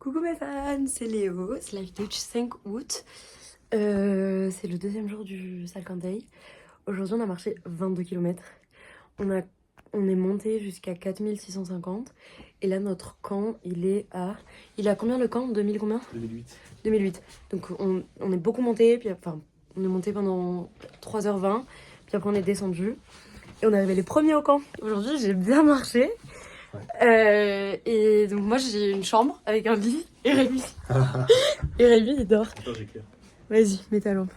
Coucou mes fans, c'est Léo, c'est live Twitch 5 août. C'est le deuxième jour du Salcans Day. Aujourd'hui on a marché 22 km. On est monté jusqu'à 4650. Et là notre camp il est à... Il est à combien le camp? 2000 combien? 2008. 2008. Donc on est beaucoup monté, puis enfin on est monté pendant 3h20. Puis après on est descendu. Et on est arrivé les premiers au camp. Aujourd'hui j'ai bien marché. Et donc moi j'ai une chambre avec un lit et Rémi. Et Rémi il dort. Attends, j'éclaire. Vas-y, mets ta lampe.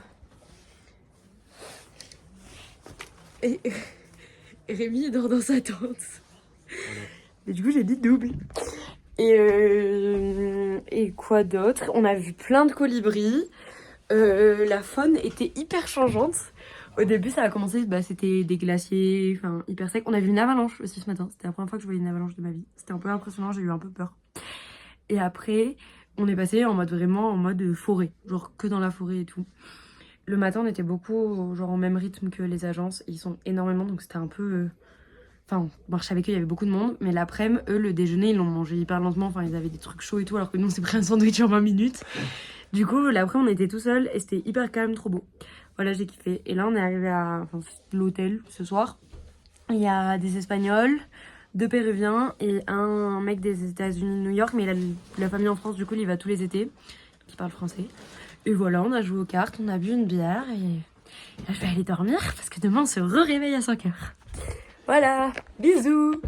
Et Rémi il dort dans sa tente. Voilà. Et du coup j'ai dit double. Et quoi d'autre? On a vu plein de colibris. La faune était hyper changeante. Au début, ça a commencé, c'était des glaciers, enfin hyper sec. On a vu une avalanche aussi ce matin. C'était la première fois que je voyais une avalanche de ma vie. C'était un peu impressionnant, j'ai eu un peu peur. Et après, on est passé en mode forêt, genre que dans la forêt et tout. Le matin, on était beaucoup genre au même rythme que les agences. Ils sont énormément, donc c'était un peu... Enfin, on marchait avec eux, il y avait beaucoup de monde. Mais l'après-midi, eux, le déjeuner, ils l'ont mangé hyper lentement. Enfin, ils avaient des trucs chauds et tout, alors que nous, on s'est pris un sandwich en 20 minutes. Du coup, l'après, on était tout seuls et c'était hyper calme, trop beau. Voilà, j'ai kiffé. Et là, on est arrivé à l'hôtel ce soir. Il y a des Espagnols, 2 Péruviens et un mec des États-Unis, New York. Mais il a la famille en France, du coup, il y va tous les étés, qui parle français. Et voilà, on a joué aux cartes, on a bu une bière et là, je vais aller dormir parce que demain, on se réveille à 5h. Voilà, bisous!